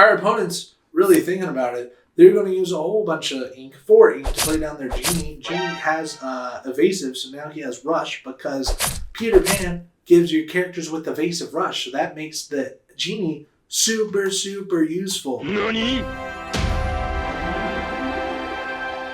our opponent's really thinking about it. They're going to use a whole bunch of ink, 4 ink, to play down their Genie. Genie has evasive, so now he has rush because Peter Pan gives you characters with evasive rush. So that makes the Genie super, super useful. NANI?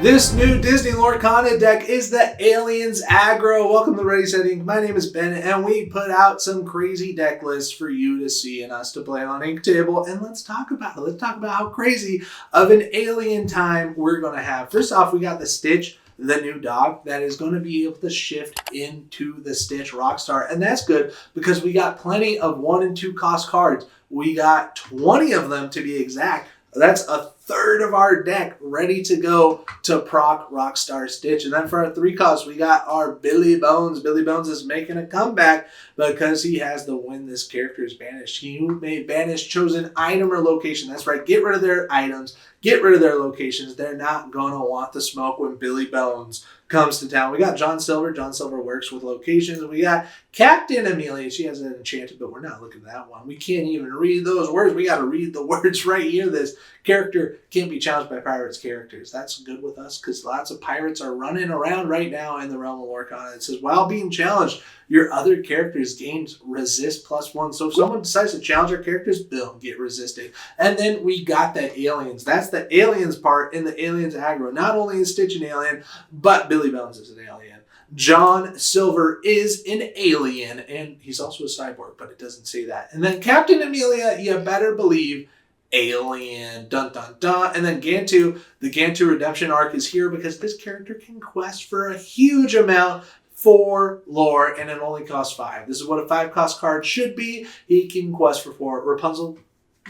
This new Disney Lorcana deck is the Aliens Aggro. Welcome to Ready Set Ink. My name is Ben, and we put out some crazy deck lists for you to see and us to play on Ink Table. And let's talk about it. Let's talk about how crazy of an alien time we're going to have. First off, we got the Stitch, the new dog, that is going to be able to shift into the Stitch Rockstar. And that's good because we got plenty of 1 and 2 cost cards. We got 20 of them to be exact. That's a third of our deck ready to go to proc Rockstar Stitch. And then for our 3 costs, we got our Billy Bones. Billy Bones is making a comeback because he has the when this character is banished. He may banish chosen item or location. That's right. Get rid of their items. Get rid of their locations. They're not going to want the smoke when Billy Bones comes to town. We got John Silver. John Silver works with locations. We got Captain Amelia. She has an enchanted, but we're not looking at that one. We can't even read those words. We got to read the words right here. This character can't be challenged by pirates characters. That's good with us because lots of pirates are running around right now in the realm of Lorcana. It says, while being challenged, your other characters gains resist +1. So if someone decides to challenge our characters, boom, get resisted. And then we got the aliens. That's the aliens part in the Aliens Aggro. Not only is Stitch an alien, but Billy Bones is an alien. John Silver is an alien, and he's also a cyborg, but it doesn't say that. And then Captain Amelia, you better believe, alien, dun dun dun. And then Gantu, the Gantu redemption arc is here because this character can quest for a huge amount for lore, and it only costs 5. This is what a 5 cost card should be. He can quest for 4. Rapunzel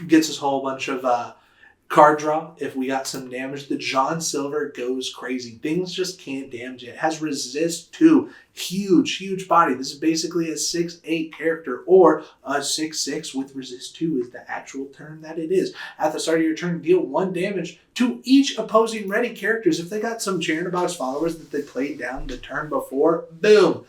gets us a whole bunch of card draw. If we got some damage, the John Silver goes crazy. Things just can't damage it. It has resist 2. Huge body. This is basically a 6/8 character, or a 6/6 with resist 2 is the actual turn that it is. At the start of your turn, deal 1 damage to each opposing ready characters. If they got some Cheer in a Box followers that they played down the turn before, boom.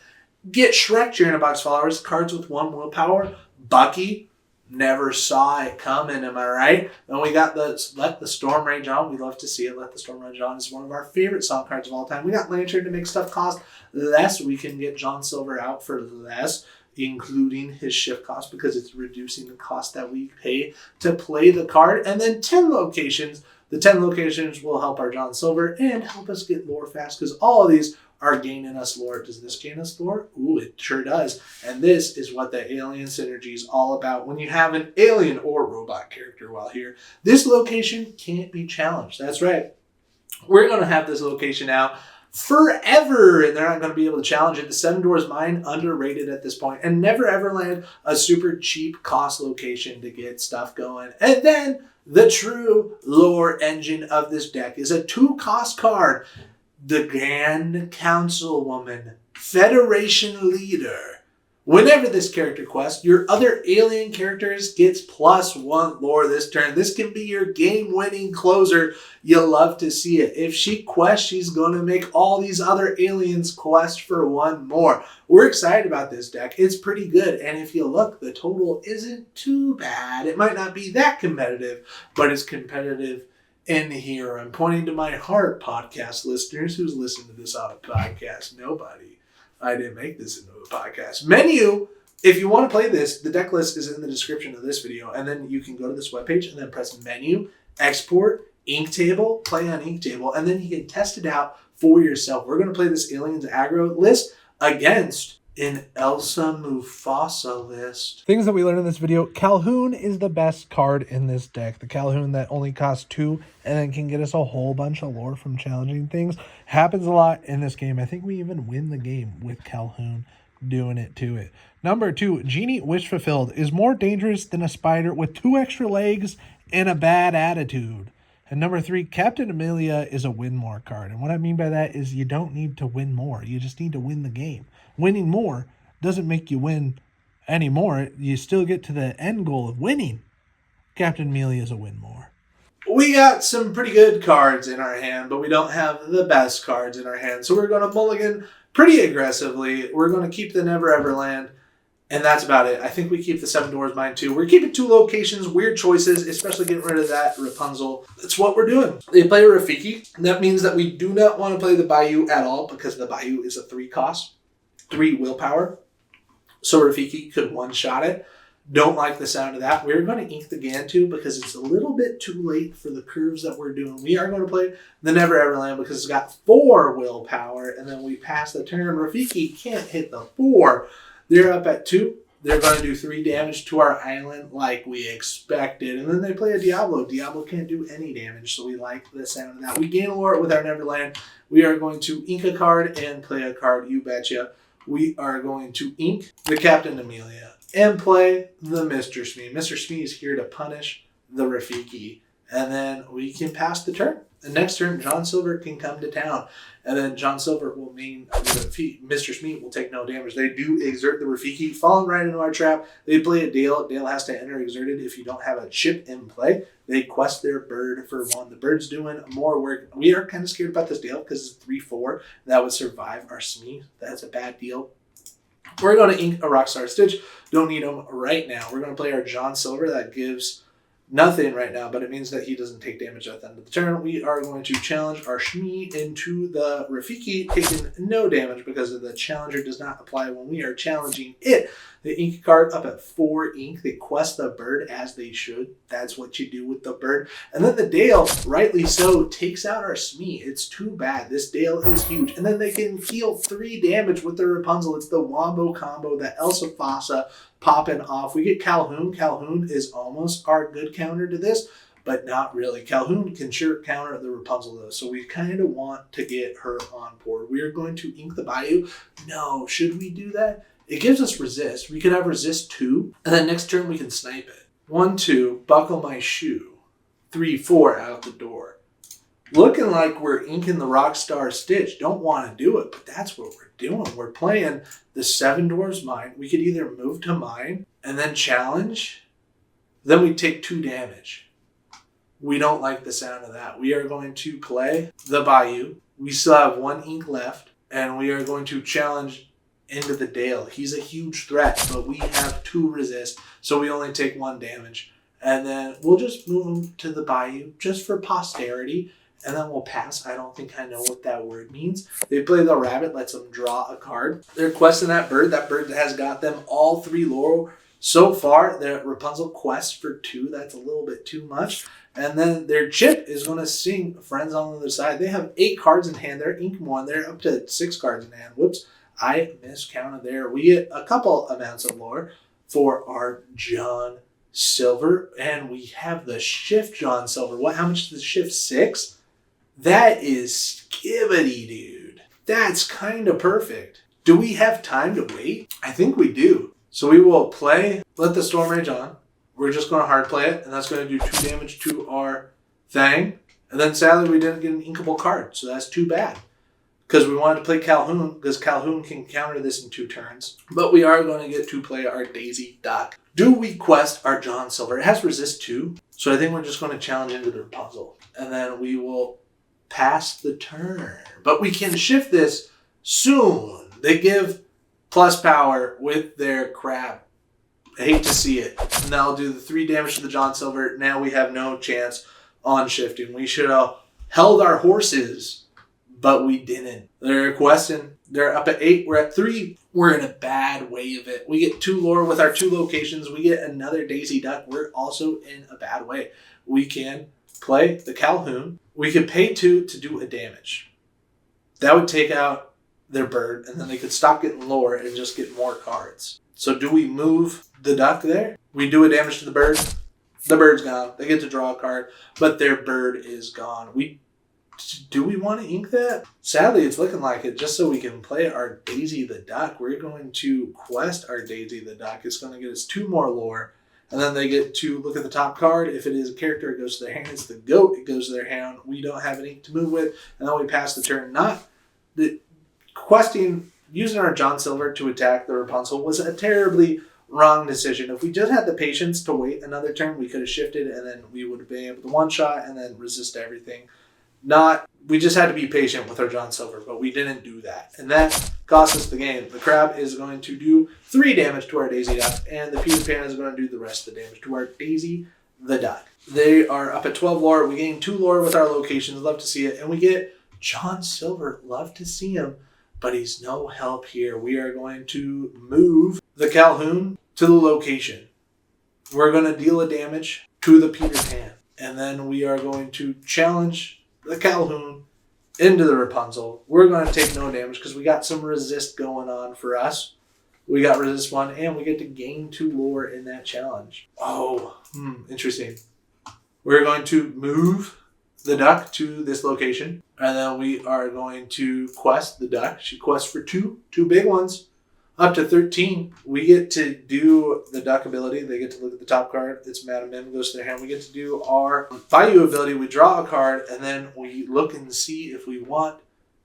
Get Shrek Cheer in a Box followers, cards with 1 willpower. Bucky, never saw it coming, am I right? And we got the Let the Storm Rage On. We love to see it. Let the Storm Rage On is one of our favorite song cards of all time. We got Lantern to make stuff cost less. We can get John Silver out for less, including his shift cost, because it's reducing the cost that we pay to play the card. And then 10 locations. The 10 locations will help our John Silver and help us get lore fast, because all of these are gaining us lore. Does this gain us lore? Ooh, it sure does. And this is what the alien synergy is all about. When you have an alien or robot character while here, this location can't be challenged. That's right. We're going to have this location out forever, and they're not going to be able to challenge it. The 7 Doors Mine, underrated at this point, and never ever land a super cheap cost location to get stuff going. And then the true lore engine of this deck is a 2 cost card. The Grand Councilwoman, Federation Leader. Whenever this character quests, your other alien characters gets +1 lore this turn. This can be your game-winning closer. You'll love to see it. If she quests, she's going to make all these other aliens quest for 1 more. We're excited about this deck. It's pretty good. And if you look, the total isn't too bad. It might not be that competitive, but it's competitive in here. I'm pointing to my heart, podcast listeners. Who's listening to this on a podcast? Nobody. I didn't make this into a podcast. Menu, if you want to play this, the deck list is in the description of this video, and then you can go to this webpage and then press menu, export, ink table, play on ink table, and then you can test it out for yourself. We're going to play this Aliens Aggro list against an Elsa Mufasa list. Things that we learned in this video: Calhoun is the best card in this deck. The Calhoun that only costs 2 and then can get us a whole bunch of lore from challenging things. Happens a lot in this game. I think we even win the game with Calhoun doing it to it. Number 2, Genie Wish Fulfilled is more dangerous than a spider with 2 extra legs and a bad attitude. And number 3, Captain Amelia is a win more card. And what I mean by that is you don't need to win more. You just need to win the game. Winning more doesn't make you win anymore. You still get to the end goal of winning. Captain Amelia is a win more. We got some pretty good cards in our hand, but we don't have the best cards in our hand. So we're going to mulligan pretty aggressively. We're going to keep the Never Ever Land. And that's about it. I think we keep the 7 doors mine too. We're keeping 2 locations, weird choices, especially getting rid of that Rapunzel. That's what we're doing. They play a Rafiki. That means that we do not want to play the Bayou at all because the Bayou is a 3 cost, 3 willpower. So Rafiki could one-shot it. Don't like the sound of that. We're going to ink the Gantu because it's a little bit too late for the curves that we're doing. We are going to play the Never Ever Land because it's got 4 willpower, and then we pass the turn. Rafiki can't hit the 4. They're up at 2. They're going to do 3 damage to our island like we expected. And then they play a Diablo. Diablo can't do any damage, so we like the sound of that. We gain lore with our Neverland. We are going to ink a card and play a card, you betcha. We are going to ink the Captain Amelia and play the Mr. Smee. Mr. Smee is here to punish the Rafiki. And then we can pass the turn. The next turn, John Silver can come to town. And then John Silver will mean Mr. Smee will take no damage. They do exert the Rafiki, falling right into our trap. They play a Dale. Dale has to enter exerted if you don't have a chip in play. They quest their bird for 1. The bird's doing more work. We are kind of scared about this Dale because it's 3/4. That would survive our Smee. That's a bad deal. We're going to ink a Rockstar Stitch. Don't need them right now. We're going to play our John Silver. That gives nothing right now, but it means that he doesn't take damage at the end of the turn. We are going to challenge our Shmee into the Rafiki, taking no damage because of the challenger does not apply when we are challenging it. The ink card up at 4 ink. They quest the bird as they should. That's what you do with the bird. And then the Dale, rightly so, takes out our Smee. It's too bad. This Dale is huge. And then they can heal 3 damage with the Rapunzel. It's the Wombo combo, the Elsa Fossa popping off. We get Calhoun. Calhoun is almost our good counter to this, but not really. Calhoun can sure counter the Rapunzel though, so we kind of want to get her on board. We are going to ink the Bayou. No, should we do that? It gives us resist. We could have resist 2, and then next turn we can snipe it. 1, 2, buckle my shoe. 3, 4, out the door. Looking like we're inking the Rockstar Stitch. Don't want to do it, but that's what we're doing. We're playing the 7 doors mine. We could either move to mine and then challenge. Then we take 2 damage. We don't like the sound of that. We are going to play the Bayou. We still have 1 ink left, and we are going to challenge into the Dale. He's a huge threat, but we have 2 resist, so we only take 1 damage. And then we'll just move him to the Bayou just for posterity, and then we'll pass. I don't think I know what that word means. They play the rabbit, lets them draw a card. They're questing that bird. That bird has got them all 3 lore. So far, the Rapunzel quests for 2. That's a little bit too much. And then their chip is going to sing Friends on the Other Side. They have 8 cards in hand. They're ink 1. They're up to 6 cards in hand. Whoops. I miscounted there. We get a couple amounts of lore for our John Silver. And we have the Shift John Silver. How much is the Shift? 6? That is skibbity, dude. That's kind of perfect. Do we have time to wait? I think we do. So we will play Let the Storm Rage On. We're just going to hard play it, and that's going to do 2 damage to our thing. And then sadly, we didn't get an inkable card, so that's too bad. Because we wanted to play Calhoun, because Calhoun can counter this in 2 turns. But we are going to get to play our Daisy Duck. Do we quest our John Silver? It has resist 2, so I think we're just going to challenge into the Rapunzel. And then we will pass the turn. But we can shift this soon. They give plus power with their crab. I hate to see it. And that'll do the 3 damage to the John Silver. Now we have no chance on shifting. We should have held our horses, but we didn't. They're questing. They're up at 8. We're at 3. We're in a bad way of it. We get 2 lore with our 2 locations. We get another Daisy Duck. We're also in a bad way. We can play the Calhoun. We could pay 2 to do a damage. That would take out their bird, and then they could stop getting lore and just get more cards. So do we move the duck there? We do a damage to the bird. The bird's gone. They get to draw a card, but their bird is gone. Do we want to ink that? Sadly, it's looking like it. Just so we can play our Daisy the Duck, we're going to quest our Daisy the Duck. It's going to get us 2 more lore. And then they get to look at the top card. If it is a character, it goes to their hand. It's the goat, it goes to their hand. We don't have any to move with. And then we pass the turn. Not the questing, using our John Silver to attack the Rapunzel was a terribly wrong decision. If we just had the patience to wait another turn, we could have shifted and then we would have been able to one-shot and then resist everything. We just had to be patient with our John Silver, but we didn't do that. And that cost us the game. The crab is going to do 3 damage to our Daisy Duck, and the Peter Pan is going to do the rest of the damage to our Daisy the Duck. They are up at 12 lore. We gain 2 lore with our locations. Love to see it. And we get John Silver. Love to see him, but he's no help here. We are going to move the Calhoun to the location. We're going to deal a damage to the Peter Pan. And then we are going to challenge the Calhoun into the Rapunzel. We're going to take no damage because we got some resist going on for us. We got resist 1, and we get to gain 2 lore in that challenge. Oh, interesting. We're going to move the duck to this location, and then we are going to quest the duck. She quests for 2 big ones. Up to 13, we get to do the duck ability. They get to look at the top card. It's Madam Mim, goes to their hand. We get to do our Bayou ability. We draw a card, and then we look and see if we want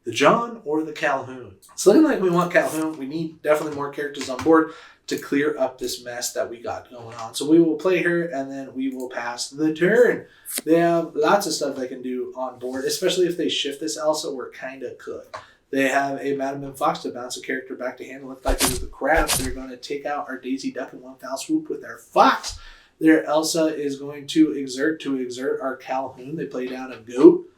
the John or the Calhoun. It's looking like we want Calhoun. We need definitely more characters on board to clear up this mess that we got going on. So we will play her, and then we will pass the turn. They have lots of stuff they can do on board, especially if they shift this Elsa, we're kind of cooked. They have a Madam Mim Fox to bounce a character back to hand. It looks like it was the crab. They're going to take out our Daisy Duck in one foul swoop with their Fox. Their Elsa is going to exert our Calhoun. They play down a goat.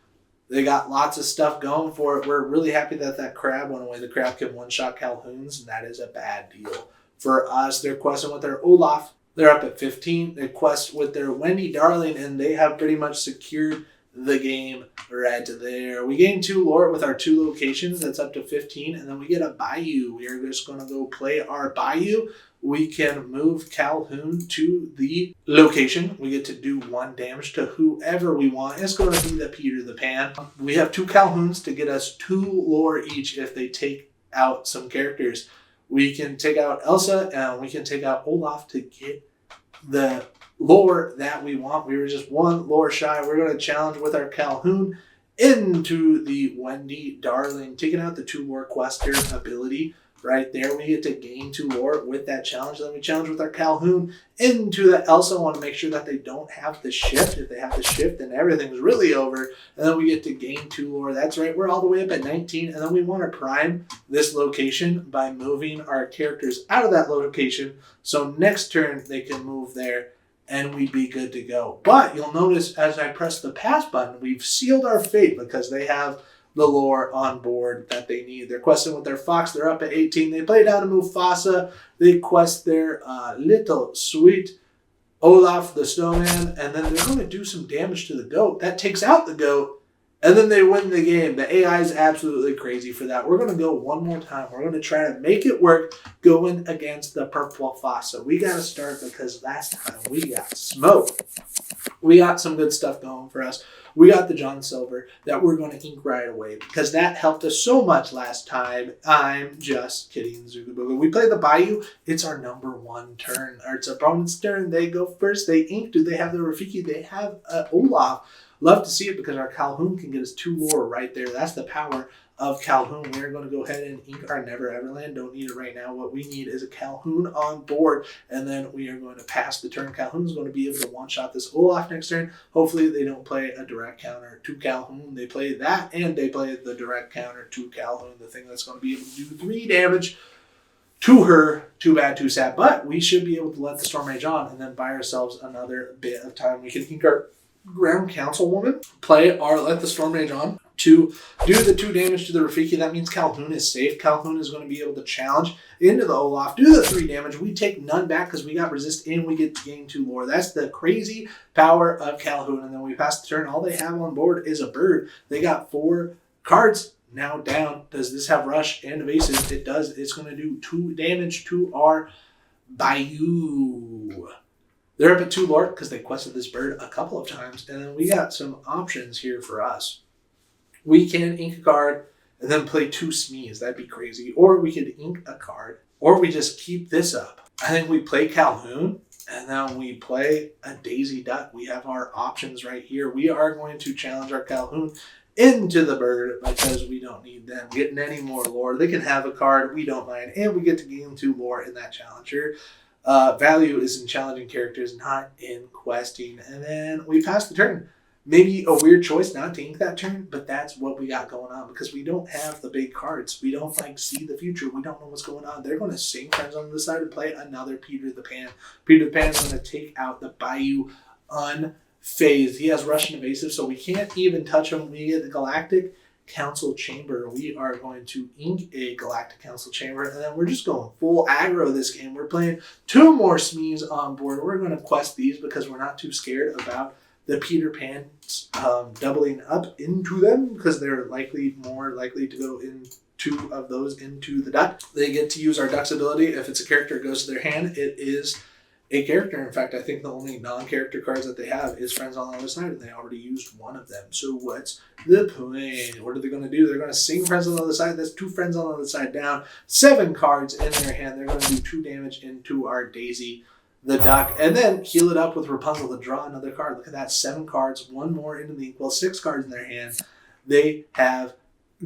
They got lots of stuff going for it. We're really happy that crab went away. The crab can one-shot Calhouns, and that is a bad deal for us. They're questing with their Olaf. They're up at 15. They quest with their Wendy Darling, and they have pretty much secured the game right there. We gain 2 lore with our 2 locations. That's up to 15. And then we get a Bayou. We are just going to go play our Bayou. We can move Calhoun to the location. We get to do 1 damage to whoever we want. It's going to be the Peter the Pan. We have 2 Calhouns to get us 2 lore each if they take out some characters. We can take out Elsa and we can take out Olaf to get the lore that we want. We were just 1 lore shy. We're going to challenge with our Calhoun into the Wendy Darling, taking out the 2 lore quester ability right there. We get to gain 2 lore with that challenge. Then we challenge with our Calhoun into the Elsa. I want to make sure that they don't have the shift. If they have the shift, then everything's really over. And then we get to gain 2 lore. That's right. We're all the way up at 19. And then we want to prime this location by moving our characters out of that location. So next turn, they can move there and we'd be good to go. But you'll notice as I press the pass button, we've sealed our fate because they have the lore on board that they need. They're questing with their Fox. They're up at 18. They play down to Mufasa. They quest their little sweet Olaf the Snowman, and then they're going to do some damage to the goat. That takes out the goat, and then they win the game. The AI is absolutely crazy for that. We're going to go one more time. We're going to try to make it work going against the purple Mufasa. We got to start because last time we got smoked. We got some good stuff going for us. We got the John Silver that we're going to ink right away because that helped us so much last time. I'm just kidding, Zugabuga. We play the Bayou. It's our number 1 turn. Or it's our opponent's turn. They go first. They ink. Do they have the Rafiki? They have Olaf. Love to see it because our Calhoun can get us 2 lore right there. That's the power of Calhoun. We're going to go ahead and ink our Never Everland. Don't need it right now. What we need is a Calhoun on board, and then we are going to pass the turn. Calhoun's going to be able to one-shot this Olaf next turn. Hopefully they don't play a direct counter to Calhoun. They play that, and they play the direct counter to Calhoun, the thing that's going to be able to do 3 damage to her. Too bad, too sad. But we should be able to let the Storm Rage on and then buy ourselves another bit of time. We can ink our Ground Councilwoman, play our Let the Storm Rage on to do the 2 damage to the Rafiki. That means Calhoun is safe. Calhoun is going to be able to challenge into the Olaf, do the 3 damage. We take none back because we got resist and we get to gain 2 lore. That's the crazy power of Calhoun. And then we pass the turn. All they have on board is a bird. They got 4 cards now down. Does this have rush and evasive? It does. It's going to do 2 damage to our Bayou. They're up at 2 lore because they quested this bird a couple of times. And then we got some options here for us. We can ink a card and then play 2 Smees. That'd be crazy. Or we could ink a card. Or we just keep this up. I think we play Calhoun and then we play a Daisy Duck. We have our options right here. We are going to challenge our Calhoun into the bird because we don't need them getting any more lore. They can have a card. We don't mind. And we get to gain 2 lore in that challenger. Value is in challenging characters, not in questing. And then we pass the turn. Maybe a weird choice not to ink that turn, but that's what we got going on because we don't have the big cards. We don't like see the future. We don't know what's going on. They're going to sing Friends on the Side and play another Peter the Pan. Peter the Pan is going to take out the Bayou unfazed. He has Russian evasive, so we can't even touch him. We get the Galactic Council Chamber. We are going to ink a Galactic Council Chamber, and then we're just going full aggro this game. We're playing 2 more Smees on board. We're going to quest these because we're not too scared about the Peter Pans doubling up into them because they're more likely to go in 2 of those into the duck. They get to use our duck's ability. If it's a character, it goes to their hand. It is a character. In fact, I think the only non-character cards that they have is Friends on the Other Side, and they already used 1 of them. So what's the point? What are they going to do? They're going to sing Friends on the Other Side. That's 2 Friends on the Other Side down. 7 cards in their hand. They're going to do 2 damage into our Daisy the duck, and then heal it up with Rapunzel to draw another card. Look at that, 7 cards, 1 more into the 6 cards in their hand. They have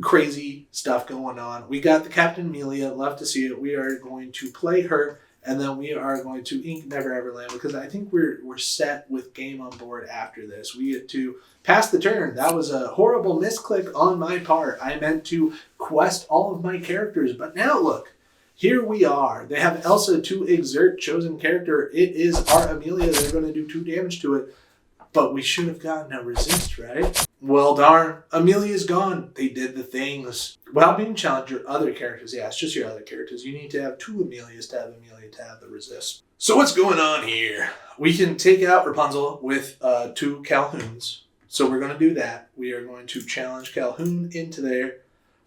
crazy stuff going on. We got the Captain Amelia, love to see it. We are going to play her, and then we are going to ink Never Everland because I think we're set with game on board after this. We get to pass the turn. That was a horrible misclick on my part. I meant to quest all of my characters, but now look. Here we are. They have Elsa to exert chosen character. It is our Amelia. They're going to do 2 damage to it. But we should have gotten a resist, right? Well, darn. Amelia's gone. They did the things. Without being challenged, your other characters. Yeah, it's just your other characters. You need to have 2 Amelias to have Amelia to have the resist. So what's going on here? We can take out Rapunzel with 2 Calhouns. So we're going to do that. We are going to challenge Calhoun into there.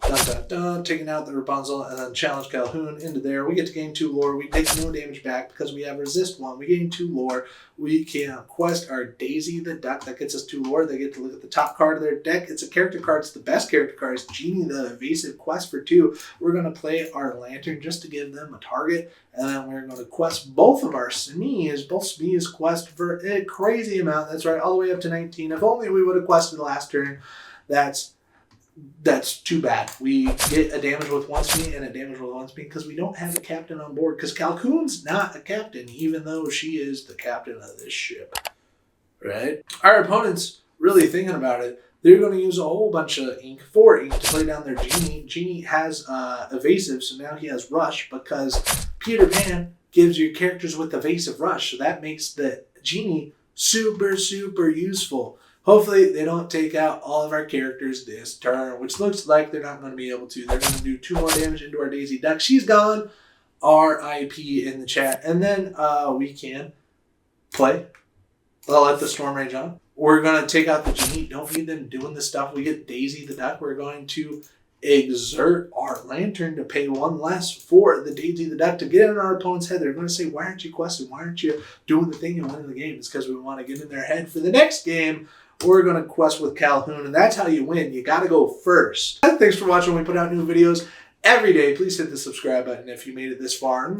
Dun, dun, dun, taking out the Rapunzel and then challenge Calhoun into there. We get to gain 2 lore. We take no damage back because we have resist 1. We gain 2 lore. We can quest our Daisy the duck. That gets us 2 lore. They get to look at the top card of their deck. It's a character card. It's the best character card. It's Genie the evasive quest for 2. We're going to play our Lantern just to give them a target. And then we're going to quest both of our Smees. Both Smees quest for a crazy amount. That's right, all the way up to 19. If only we would have quested the last turn. That's too bad. We get a damage with 1 Smee and a damage with 1 Smee because we don't have a captain on board. Because Calhoun's not a captain, even though she is the captain of this ship. Right? Our opponent's really thinking about it. They're going to use a whole bunch of ink, 4 ink, to play down their Genie. Genie has evasive, so now he has rush because Peter Pan gives your characters with evasive rush. So that makes the Genie super, super useful. Hopefully, they don't take out all of our characters this turn, which looks like they're not going to be able to. They're going to do 2 more damage into our Daisy Duck. She's gone. RIP in the chat. And then we can play. I'll let the Storm Rage on. We're going to take out the Genie. Don't need them doing this stuff. We get Daisy the Duck. We're going to exert our Lantern to pay 1 less for the Daisy the Duck to get in our opponent's head. They're going to say, why aren't you questing? Why aren't you doing the thing and winning the game? It's because we want to get in their head for the next game. We're going to quest with Calhoun, and that's how you win. You got to go first. Thanks for watching. We put out new videos every day. Please hit the subscribe button if you made it this far.